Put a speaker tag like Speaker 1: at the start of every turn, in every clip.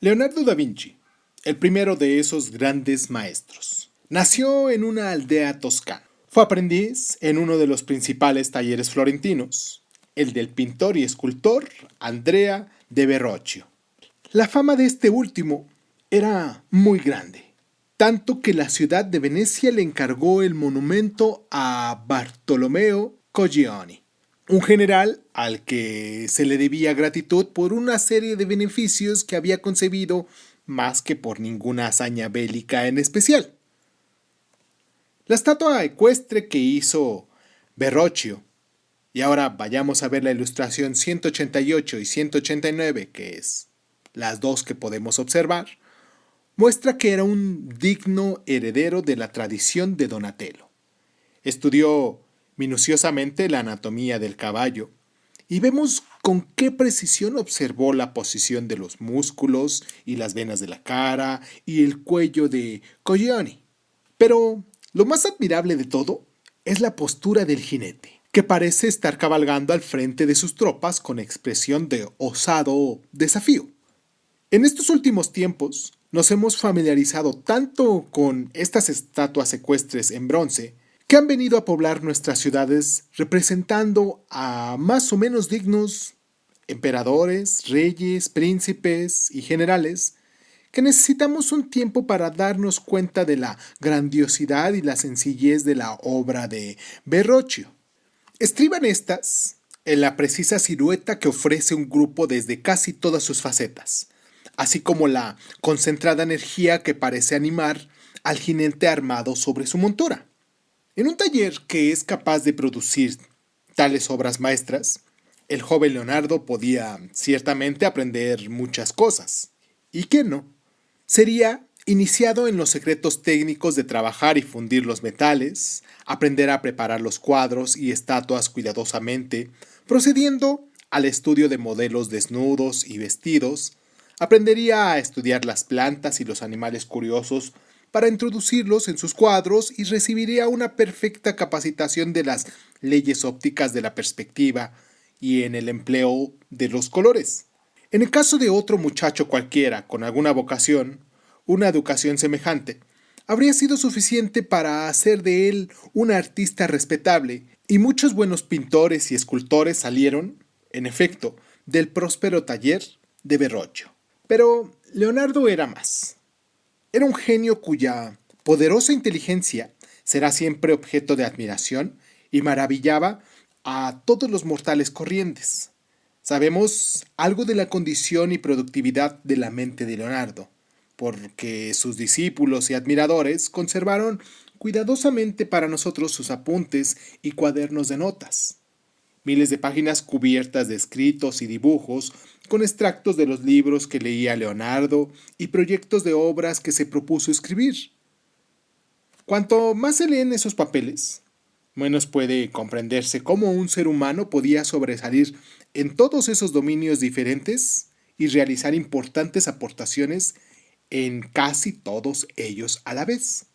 Speaker 1: Leonardo da Vinci, el primero de esos grandes maestros, nació en una aldea toscana. Fue aprendiz en uno de los principales talleres florentinos, el del pintor y escultor Andrea de Verrocchio. La fama de este último era muy grande, tanto que la ciudad de Venecia le encargó el monumento a Bartolomeo Colleoni, un general al que se le debía gratitud por una serie de beneficios que había concebido más que por ninguna hazaña bélica en especial. La estatua ecuestre que hizo Verrocchio, y ahora vayamos a ver la ilustración 188 y 189, que es las dos que podemos observar, muestra que era un digno heredero de la tradición de Donatello. Estudió minuciosamente la anatomía del caballo y vemos con qué precisión observó la posición de los músculos y las venas de la cara y el cuello de Colleoni. Pero lo más admirable de todo es la postura del jinete, que parece estar cabalgando al frente de sus tropas con expresión de osado desafío. En estos últimos tiempos nos hemos familiarizado tanto con estas estatuas ecuestres en bronce que han venido a poblar nuestras ciudades representando a más o menos dignos emperadores, reyes, príncipes y generales que necesitamos un tiempo para darnos cuenta de la grandiosidad y la sencillez de la obra de Verrocchio. Estriban estas en la precisa silueta que ofrece un grupo desde casi todas sus facetas, así como la concentrada energía que parece animar al jinete armado sobre su montura. En un taller que es capaz de producir tales obras maestras, el joven Leonardo podía ciertamente aprender muchas cosas. ¿Y qué no? Sería iniciado en los secretos técnicos de trabajar y fundir los metales, aprender a preparar los cuadros y estatuas cuidadosamente, procediendo al estudio de modelos desnudos y vestidos, aprendería a estudiar las plantas y los animales curiosos para introducirlos en sus cuadros y recibiría una perfecta capacitación de las leyes ópticas de la perspectiva y en el empleo de los colores. En el caso de otro muchacho cualquiera con alguna vocación, una educación semejante, habría sido suficiente para hacer de él un artista respetable, y muchos buenos pintores y escultores salieron, en efecto, del próspero taller de Verrocchio. Pero Leonardo era más. Era un genio cuya poderosa inteligencia será siempre objeto de admiración y maravillaba a todos los mortales corrientes. Sabemos algo de la condición y productividad de la mente de Leonardo, porque sus discípulos y admiradores conservaron cuidadosamente para nosotros sus apuntes y cuadernos de notas. Miles de páginas cubiertas de escritos y dibujos con extractos de los libros que leía Leonardo y proyectos de obras que se propuso escribir. Cuanto más se leen esos papeles, menos puede comprenderse cómo un ser humano podía sobresalir en todos esos dominios diferentes y realizar importantes aportaciones en casi todos ellos a la vez.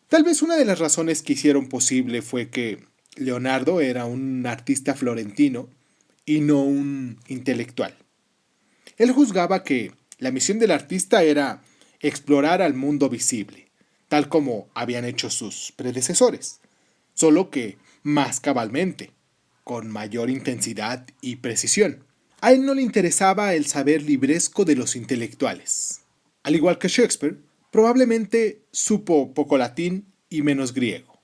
Speaker 1: Tal vez una de las razones que hicieron posible fue que Leonardo era un artista florentino y no un intelectual. Él juzgaba que la misión del artista era explorar al mundo visible, tal como habían hecho sus predecesores, solo que más cabalmente, con mayor intensidad y precisión. A él no le interesaba el saber libresco de los intelectuales. Al igual que Shakespeare, probablemente supo poco latín y menos griego.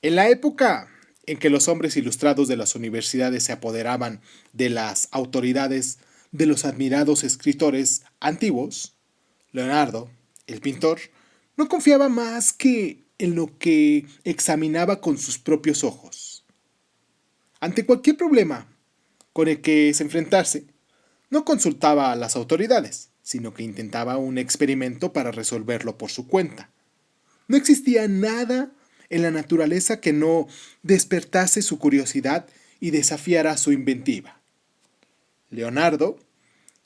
Speaker 1: En la época en que los hombres ilustrados de las universidades se apoderaban de las autoridades de los admirados escritores antiguos, Leonardo, el pintor, no confiaba más que en lo que examinaba con sus propios ojos. Ante cualquier problema con el que se enfrentase, no consultaba a las autoridades, sino que intentaba un experimento para resolverlo por su cuenta. No existía nada en la naturaleza que no despertase su curiosidad y desafiara su inventiva. Leonardo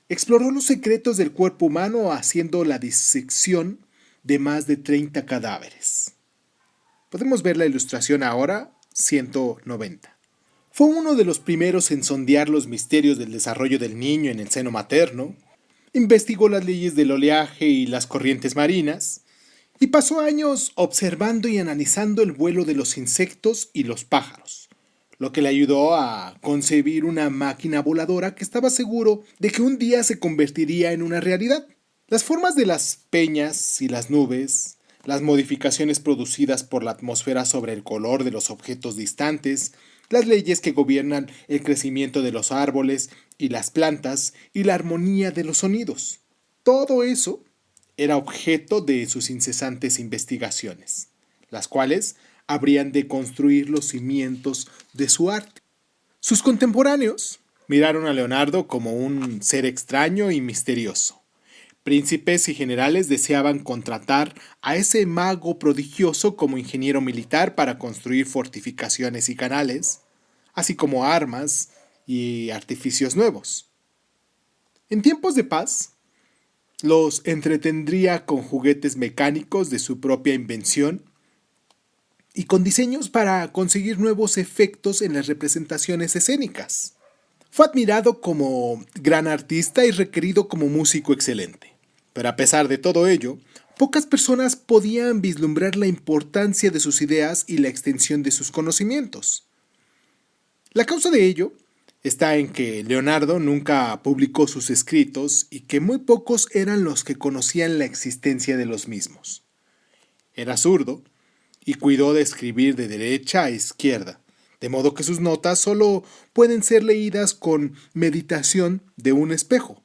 Speaker 1: exploró los secretos del cuerpo humano haciendo la disección de más de 30 cadáveres. Podemos ver la ilustración ahora, 190. Fue uno de los primeros en sondear los misterios del desarrollo del niño en el seno materno Investigó las leyes del oleaje y las corrientes marinas, y pasó años observando y analizando el vuelo de los insectos y los pájaros, lo que le ayudó a concebir una máquina voladora que estaba seguro de que un día se convertiría en una realidad. Las formas de las peñas y las nubes, las modificaciones producidas por la atmósfera sobre el color de los objetos distantes, las leyes que gobiernan el crecimiento de los árboles y las plantas y la armonía de los sonidos. Todo eso era objeto de sus incesantes investigaciones, las cuales habrían de construir los cimientos de su arte. Sus contemporáneos miraron a Leonardo como un ser extraño y misterioso. Príncipes y generales deseaban contratar a ese mago prodigioso como ingeniero militar para construir fortificaciones y canales, así como armas y artificios nuevos. En tiempos de paz, los entretendría con juguetes mecánicos de su propia invención y con diseños para conseguir nuevos efectos en las representaciones escénicas. Fue admirado como gran artista y requerido como músico excelente. Pero a pesar de todo ello, pocas personas podían vislumbrar la importancia de sus ideas y la extensión de sus conocimientos. La causa de ello está en que Leonardo nunca publicó sus escritos y que muy pocos eran los que conocían la existencia de los mismos. Era zurdo y cuidó de escribir de derecha a izquierda, de modo que sus notas solo pueden ser leídas con meditación de un espejo.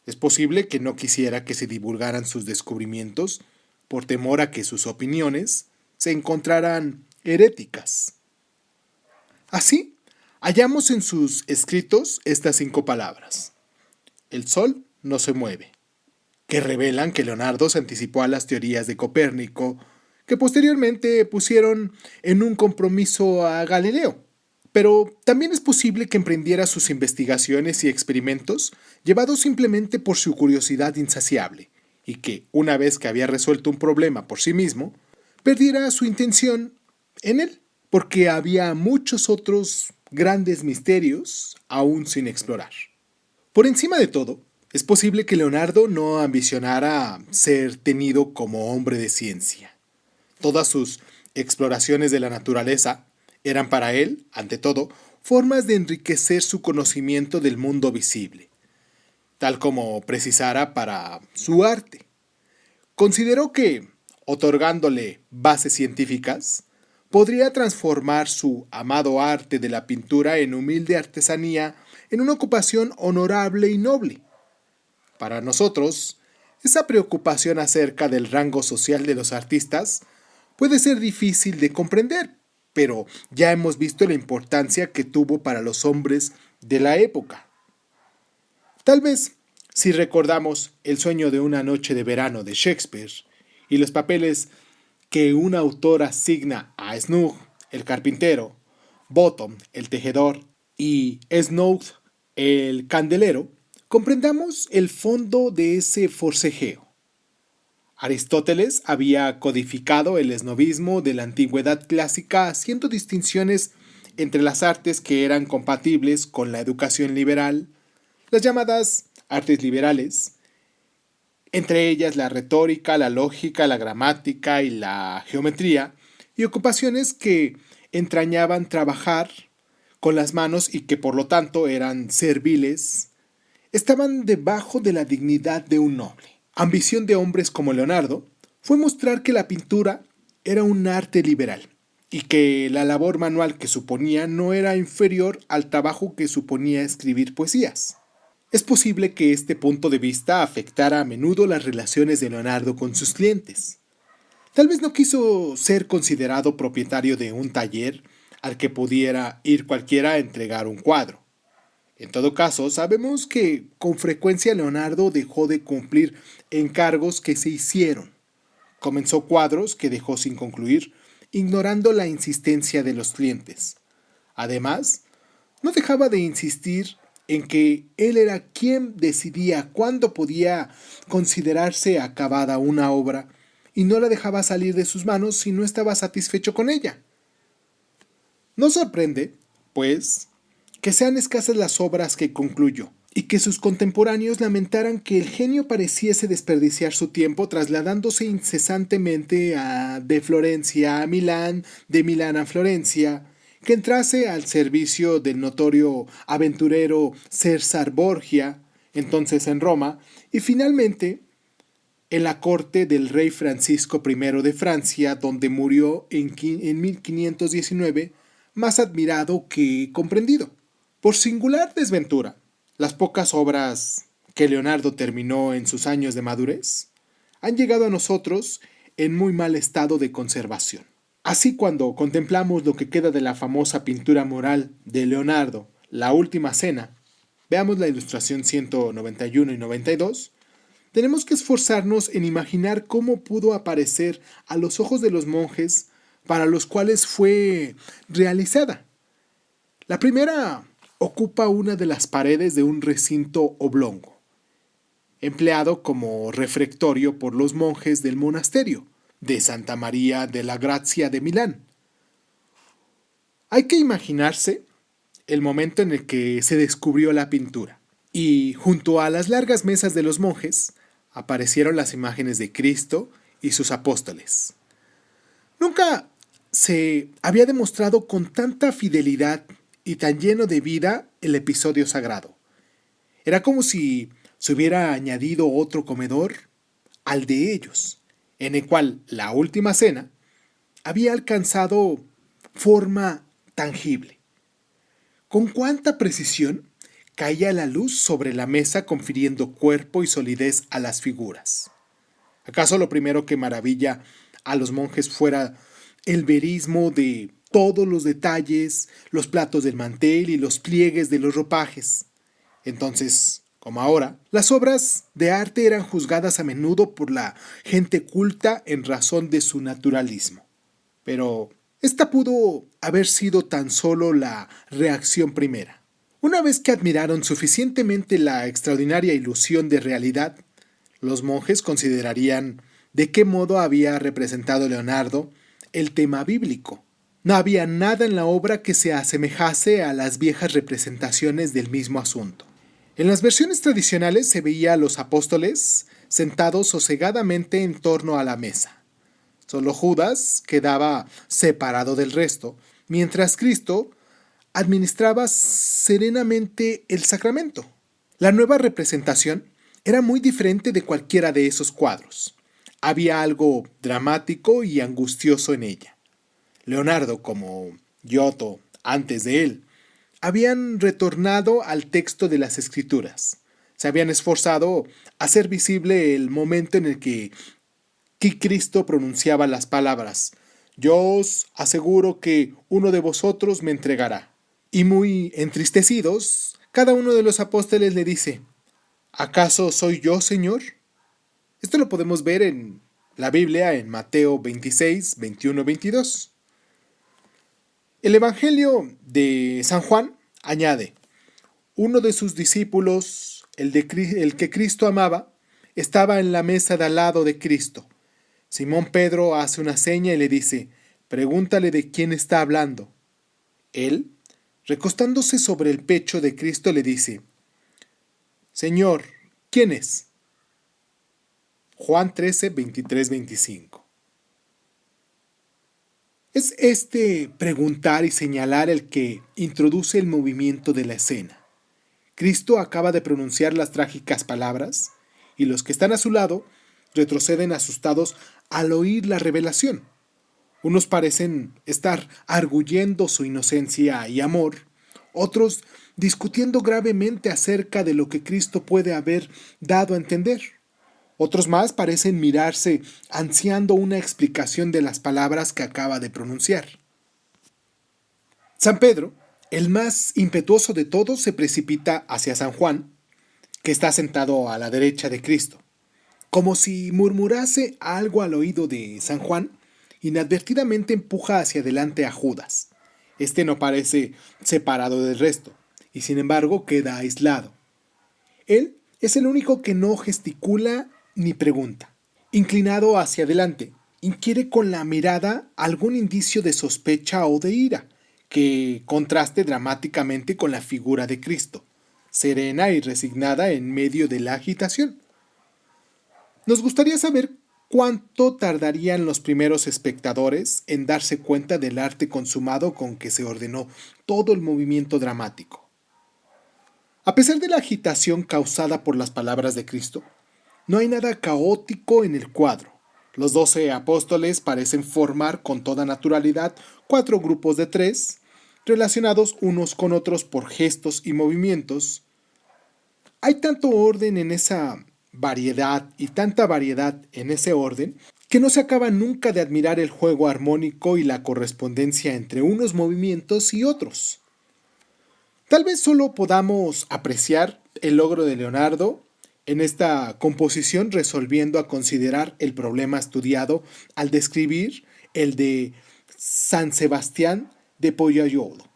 Speaker 1: Es posible que no quisiera que se divulgaran sus descubrimientos por temor a que sus opiniones se encontraran heréticas. Así, hallamos en sus escritos estas 5 palabras. El sol no se mueve, que revelan que Leonardo se anticipó a las teorías de Copérnico, que posteriormente pusieron en un compromiso a Galileo. Pero también es posible que emprendiera sus investigaciones y experimentos llevados simplemente por su curiosidad insaciable, y que, una vez que había resuelto un problema por sí mismo, perdiera su intención en él, porque había muchos otros grandes misterios aún sin explorar. Por encima de todo, es posible que Leonardo no ambicionara ser tenido como hombre de ciencia. Todas sus exploraciones de la naturaleza eran para él, ante todo, formas de enriquecer su conocimiento del mundo visible, tal como precisara para su arte. Consideró que, otorgándole bases científicas, podría transformar su amado arte de la pintura en humilde artesanía en una ocupación honorable y noble. Para nosotros, esa preocupación acerca del rango social de los artistas puede ser difícil de comprender, pero ya hemos visto la importancia que tuvo para los hombres de la época. Tal vez, si recordamos El sueño de una noche de verano de Shakespeare y los papeles que un autor asigna a Snug, el carpintero, Bottom, el tejedor, y Snout, el candelero, comprendamos el fondo de ese forcejeo. Aristóteles había codificado el esnovismo de la antigüedad clásica haciendo distinciones entre las artes que eran compatibles con la educación liberal, las llamadas artes liberales, entre ellas la retórica, la lógica, la gramática y la geometría, y ocupaciones que entrañaban trabajar con las manos y que por lo tanto eran serviles, estaban debajo de la dignidad de un noble. Ambición de hombres como Leonardo fue mostrar que la pintura era un arte liberal y que la labor manual que suponía no era inferior al trabajo que suponía escribir poesías. Es posible que este punto de vista afectara a menudo las relaciones de Leonardo con sus clientes. Tal vez no quiso ser considerado propietario de un taller al que pudiera ir cualquiera a entregar un cuadro. En todo caso, sabemos que con frecuencia Leonardo dejó de cumplir encargos que se hicieron. Comenzó cuadros que dejó sin concluir, ignorando la insistencia de los clientes. Además, no dejaba de insistir en que él era quien decidía cuándo podía considerarse acabada una obra y no la dejaba salir de sus manos si no estaba satisfecho con ella. No sorprende, pues, que sean escasas las obras que concluyó y que sus contemporáneos lamentaran que el genio pareciese desperdiciar su tiempo trasladándose incesantemente de Florencia a Milán, de Milán a Florencia, que entrase al servicio del notorio aventurero César Borgia, entonces en Roma, y finalmente en la corte del rey Francisco I de Francia, donde murió en 1519, más admirado que comprendido. Por singular desventura, las pocas obras que Leonardo terminó en sus años de madurez han llegado a nosotros en muy mal estado de conservación. Así, cuando contemplamos lo que queda de la famosa pintura mural de Leonardo, La Última Cena, veamos la ilustración 191 y 92, tenemos que esforzarnos en imaginar cómo pudo aparecer a los ojos de los monjes para los cuales fue realizada. La primera ocupa una de las paredes de un recinto oblongo, empleado como refectorio por los monjes del monasterio de Santa María de la Grazia de Milán. Hay que imaginarse el momento en el que se descubrió la pintura, y junto a las largas mesas de los monjes aparecieron las imágenes de Cristo y sus apóstoles. Nunca se había demostrado con tanta fidelidad y tan lleno de vida el episodio sagrado. Era como si se hubiera añadido otro comedor al de ellos, en el cual la última cena había alcanzado forma tangible. Con cuánta precisión caía la luz sobre la mesa, confiriendo cuerpo y solidez a las figuras. ¿Acaso lo primero que maravilla a los monjes fuera el verismo de todos los detalles, los platos del mantel y los pliegues de los ropajes? Entonces, como ahora, las obras de arte eran juzgadas a menudo por la gente culta en razón de su naturalismo. Pero esta pudo haber sido tan solo la reacción primera. Una vez que admiraron suficientemente la extraordinaria ilusión de realidad, los monjes considerarían de qué modo había representado Leonardo el tema bíblico. No había nada en la obra que se asemejase a las viejas representaciones del mismo asunto. En las versiones tradicionales se veía a los apóstoles sentados sosegadamente en torno a la mesa. Solo Judas quedaba separado del resto, mientras Cristo administraba serenamente el sacramento. La nueva representación era muy diferente de cualquiera de esos cuadros. Había algo dramático y angustioso en ella. Leonardo, como Giotto antes de él, habían retornado al texto de las Escrituras. Se habían esforzado a hacer visible el momento en el que Cristo pronunciaba las palabras: «Yo os aseguro que uno de vosotros me entregará». Y muy entristecidos, cada uno de los apóstoles le dice: ¿acaso soy yo, Señor? Esto lo podemos ver en la Biblia en Mateo 26, 21, 22. El Evangelio de San Juan añade: uno de sus discípulos, el que Cristo amaba, estaba en la mesa de al lado de Cristo. Simón Pedro hace una seña y le dice: pregúntale de quién está hablando. Él, recostándose sobre el pecho de Cristo, le dice: Señor, ¿quién es? Juan 13, 23, 25. Es este preguntar y señalar el que introduce el movimiento de la escena. Cristo acaba de pronunciar las trágicas palabras, y los que están a su lado retroceden asustados al oír la revelación. Unos parecen estar arguyendo su inocencia y amor, otros discutiendo gravemente acerca de lo que Cristo puede haber dado a entender. Otros más parecen mirarse ansiando una explicación de las palabras que acaba de pronunciar. San Pedro, el más impetuoso de todos, se precipita hacia San Juan, que está sentado a la derecha de Cristo. Como si murmurase algo al oído de San Juan, inadvertidamente empuja hacia adelante a Judas. Este no parece separado del resto, y sin embargo queda aislado. Él es el único que no gesticula ni pregunta. Inclinado hacia adelante, inquiere con la mirada algún indicio de sospecha o de ira, que contraste dramáticamente con la figura de Cristo. serena y resignada en medio de la agitación. Nos gustaría saber cuánto tardarían los primeros espectadores en darse cuenta del arte consumado con que se ordenó todo el movimiento dramático. A pesar de la agitación causada por las palabras de Cristo, no hay nada caótico en el cuadro. Los 12 apóstoles parecen formar con toda naturalidad 4 grupos de 3, relacionados unos con otros por gestos y movimientos. Hay tanto orden en esa variedad y tanta variedad en ese orden que no se acaba nunca de admirar el juego armónico y la correspondencia entre unos movimientos y otros. Tal vez solo podamos apreciar el logro de Leonardo en esta composición resolviendo a considerar el problema estudiado al describir el de San Sebastián de Pollaiuolo.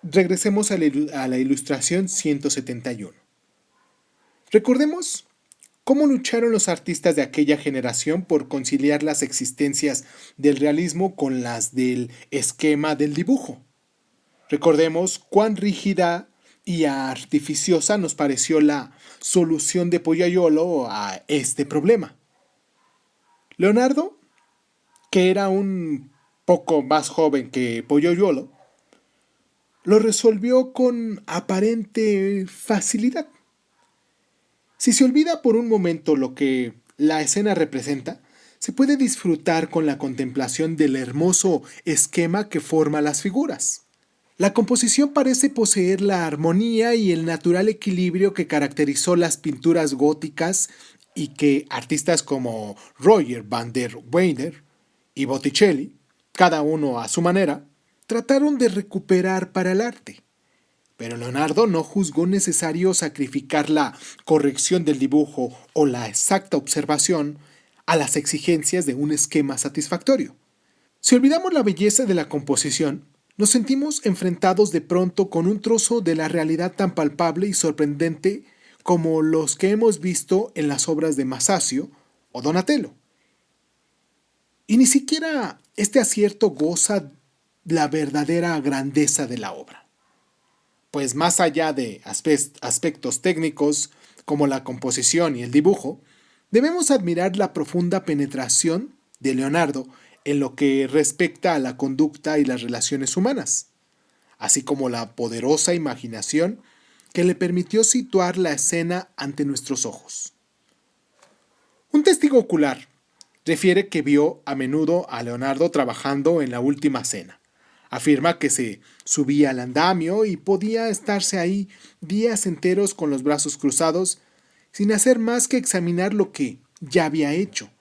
Speaker 1: Regresemos a la ilustración 171. Recordemos cómo lucharon los artistas de aquella generación por conciliar las existencias del realismo con las del esquema del dibujo. Recordemos cuán rígida y artificiosa nos pareció la solución de Pollaiuolo a este problema. Leonardo, que era un poco más joven que Pollaiuolo, lo resolvió con aparente facilidad. Si se olvida por un momento lo que la escena representa, se puede disfrutar con la contemplación del hermoso esquema que forma las figuras. La composición parece poseer la armonía y el natural equilibrio que caracterizó las pinturas góticas y que artistas como Roger van der Weyden y Botticelli, cada uno a su manera, trataron de recuperar para el arte. Pero Leonardo no juzgó necesario sacrificar la corrección del dibujo o la exacta observación a las exigencias de un esquema satisfactorio. Si olvidamos la belleza de la composición, nos sentimos enfrentados de pronto con un trozo de la realidad tan palpable y sorprendente como los que hemos visto en las obras de Masaccio o Donatello. Y ni siquiera este acierto goza la verdadera grandeza de la obra. Pues más allá de aspectos técnicos como la composición y el dibujo, debemos admirar la profunda penetración de Leonardo en lo que respecta a la conducta y las relaciones humanas, así como la poderosa imaginación que le permitió situar la escena ante nuestros ojos. Un testigo ocular refiere que vio a menudo a Leonardo trabajando en la última cena. Afirma que se subía al andamio y podía estarse ahí días enteros con los brazos cruzados sin hacer más que examinar lo que ya había hecho,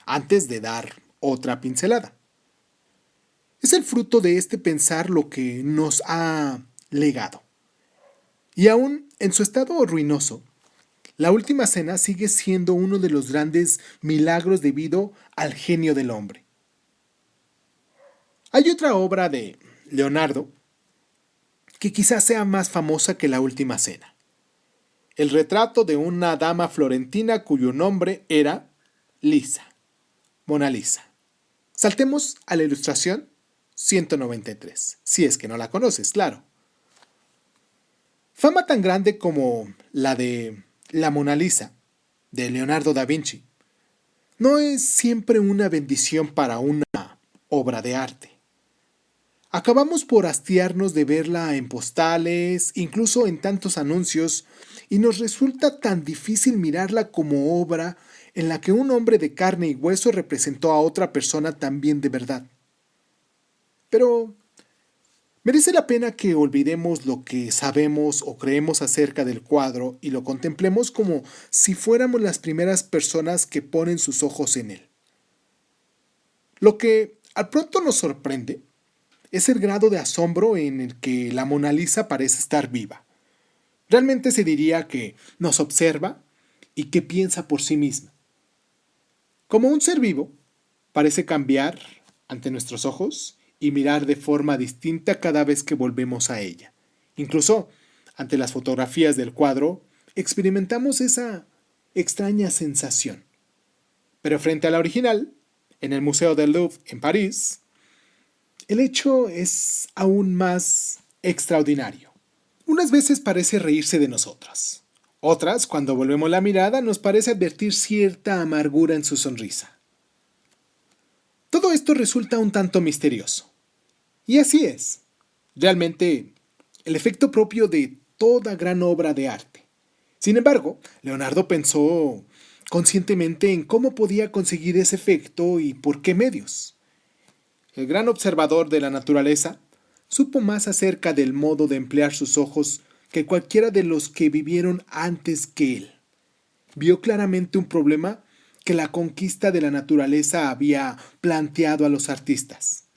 Speaker 1: antes de dar otra pincelada. Es el fruto de este pensar lo que nos ha legado. Y aún en su estado ruinoso, la última cena sigue siendo uno de los grandes milagros debido al genio del hombre. Hay otra obra de Leonardo que quizás sea más famosa que la última cena. El retrato de una dama florentina cuyo nombre era Lisa, Mona Lisa. Saltemos a la ilustración 193, si es que no la conoces, claro. Fama tan grande como la de la Mona Lisa, de Leonardo da Vinci, no es siempre una bendición para una obra de arte. Acabamos por hastiarnos de verla en postales, incluso en tantos anuncios, y nos resulta tan difícil mirarla como obra en la que un hombre de carne y hueso representó a otra persona también de verdad. Pero merece la pena que olvidemos lo que sabemos o creemos acerca del cuadro y lo contemplemos como si fuéramos las primeras personas que ponen sus ojos en él. Lo que al pronto nos sorprende es el grado de asombro en el que la Mona Lisa parece estar viva. Realmente se diría que nos observa y que piensa por sí misma. Como un ser vivo, parece cambiar ante nuestros ojos y mirar de forma distinta cada vez que volvemos a ella. Incluso, ante las fotografías del cuadro, experimentamos esa extraña sensación. Pero frente a la original, en el Museo del Louvre en París, el hecho es aún más extraordinario. Unas veces parece reírse de nosotras. Otras, cuando volvemos la mirada, nos parece advertir cierta amargura en su sonrisa. Todo esto resulta un tanto misterioso. Y así es. Realmente, el efecto propio de toda gran obra de arte. Sin embargo, Leonardo pensó conscientemente en cómo podía conseguir ese efecto y por qué medios. El gran observador de la naturaleza supo más acerca del modo de emplear sus ojos que cualquiera de los que vivieron antes que él. Vio claramente un problema que la conquista de la naturaleza había planteado a los artistas.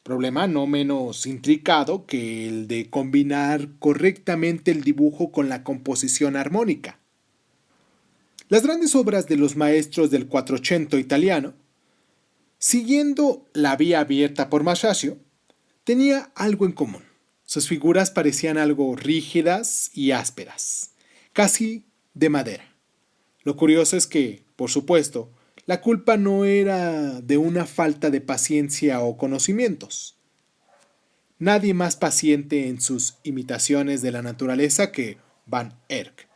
Speaker 1: Problema no menos intricado que el de combinar correctamente el dibujo con la composición armónica. Las grandes obras de los maestros del Quattrocento italiano, siguiendo la vía abierta por Masaccio, tenía algo en común. Sus figuras parecían algo rígidas y ásperas, casi de madera. Lo curioso es que, por supuesto, la culpa no era de una falta de paciencia o conocimientos. Nadie más paciente en sus imitaciones de la naturaleza que Van Eyck.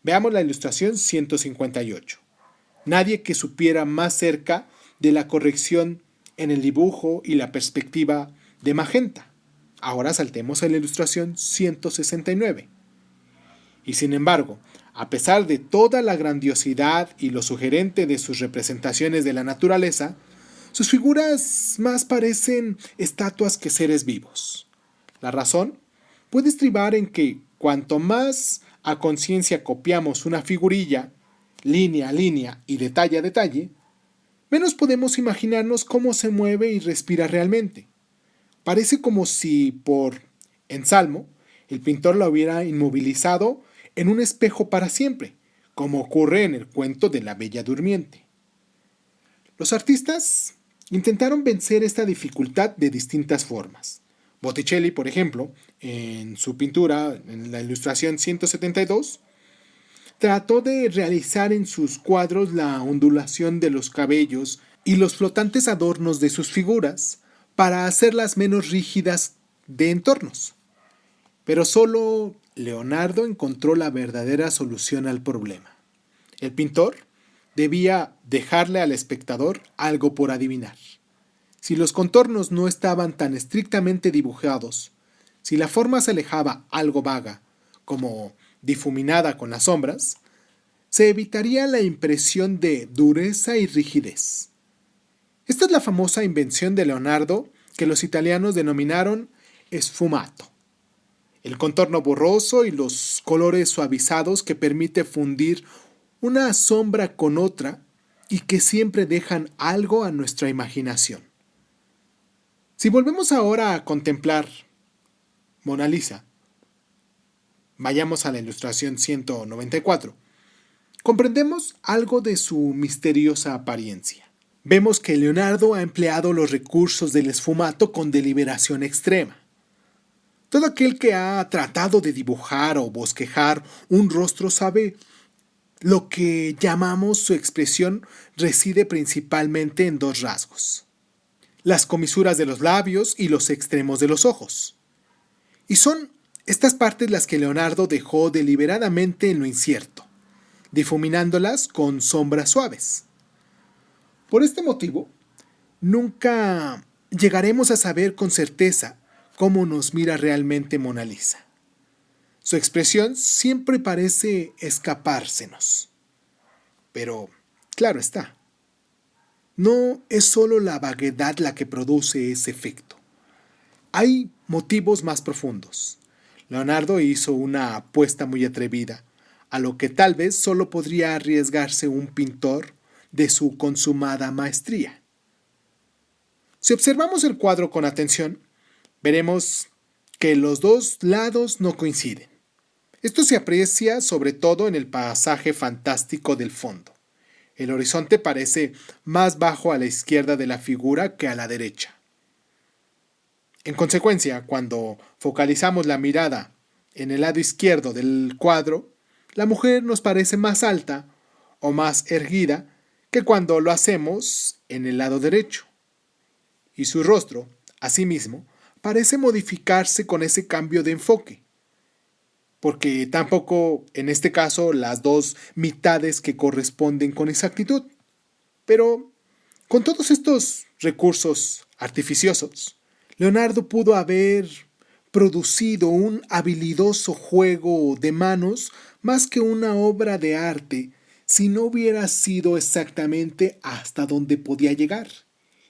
Speaker 1: Veamos la ilustración 158. Nadie que supiera más cerca de la corrección en el dibujo y la perspectiva de Magenta. Ahora saltemos a la ilustración 169. Y sin embargo, a pesar de toda la grandiosidad y lo sugerente de sus representaciones de la naturaleza, sus figuras más parecen estatuas que seres vivos. La razón puede estribar en que cuanto más a conciencia copiamos una figurilla, línea a línea y detalle a detalle, menos podemos imaginarnos cómo se mueve y respira realmente. Parece como si, por ensalmo, el pintor la hubiera inmovilizado en un espejo para siempre, como ocurre en el cuento de la Bella Durmiente. Los artistas intentaron vencer esta dificultad de distintas formas. Botticelli, por ejemplo, en su pintura, en la ilustración 172, trató de realizar en sus cuadros la ondulación de los cabellos y los flotantes adornos de sus figuras para hacerlas menos rígidas de entornos. Pero solo Leonardo encontró la verdadera solución al problema. El pintor debía dejarle al espectador algo por adivinar. Si los contornos no estaban tan estrictamente dibujados, si la forma se alejaba algo vaga, como difuminada con las sombras, se evitaría la impresión de dureza y rigidez. Esta es la famosa invención de Leonardo que los italianos denominaron sfumato. El contorno borroso y los colores suavizados que permite fundir una sombra con otra y que siempre dejan algo a nuestra imaginación. Si volvemos ahora a contemplar Mona Lisa, vayamos a la ilustración 194, comprendemos algo de su misteriosa apariencia. Vemos que Leonardo ha empleado los recursos del esfumato con deliberación extrema. Todo aquel que ha tratado de dibujar o bosquejar un rostro sabe lo que llamamos su expresión reside principalmente en dos rasgos: las comisuras de los labios y los extremos de los ojos. Y son estas partes las que Leonardo dejó deliberadamente en lo incierto, difuminándolas con sombras suaves. Por este motivo, nunca llegaremos a saber con certeza cómo nos mira realmente Mona Lisa. Su expresión siempre parece escapársenos. Pero, claro está, no es solo la vaguedad la que produce ese efecto. Hay motivos más profundos. Leonardo hizo una apuesta muy atrevida, a lo que tal vez solo podría arriesgarse un pintor de su consumada maestría. Si observamos el cuadro con atención, veremos que los dos lados no coinciden. Esto se aprecia sobre todo en el pasaje fantástico del fondo. El horizonte parece más bajo a la izquierda de la figura que a la derecha. En consecuencia, cuando focalizamos la mirada en el lado izquierdo del cuadro, la mujer nos parece más alta o más erguida que cuando lo hacemos en el lado derecho. Y su rostro, asimismo, parece modificarse con ese cambio de enfoque, porque tampoco en este caso las dos mitades que corresponden con exactitud. Pero con todos estos recursos artificiosos, Leonardo pudo haber producido un habilidoso juego de manos más que una obra de arte si no hubiera sido exactamente hasta donde podía llegar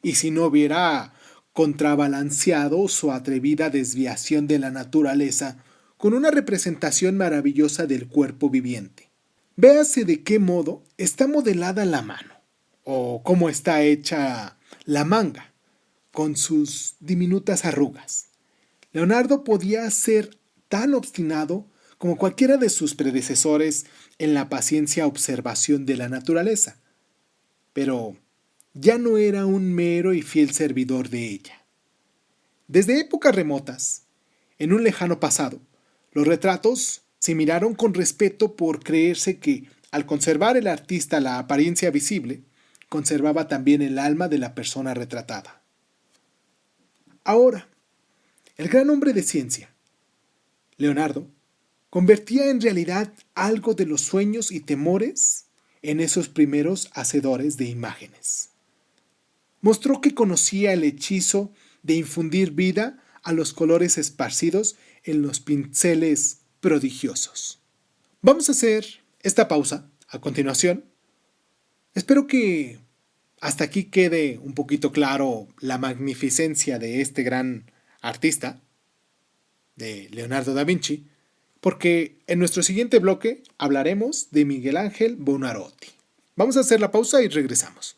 Speaker 1: y si no hubiera contrabalanceado su atrevida desviación de la naturaleza con una representación maravillosa del cuerpo viviente. Véase de qué modo está modelada la mano, o cómo está hecha la manga, con sus diminutas arrugas. Leonardo podía ser tan obstinado como cualquiera de sus predecesores en la paciencia observación de la naturaleza, pero ya no era un mero y fiel servidor de ella. Desde épocas remotas, en un lejano pasado, los retratos se miraron con respeto por creerse que, al conservar el artista la apariencia visible, conservaba también el alma de la persona retratada. Ahora, el gran hombre de ciencia, Leonardo, convertía en realidad algo de los sueños y temores en esos primeros hacedores de imágenes. Mostró que conocía el hechizo de infundir vida a los colores esparcidos en los pinceles prodigiosos. Vamos a hacer esta pausa a continuación. Espero que hasta aquí quede un poquito claro la magnificencia de este gran artista, de Leonardo da Vinci, porque en nuestro siguiente bloque hablaremos de Miguel Ángel Buonarroti. Vamos a hacer la pausa y regresamos.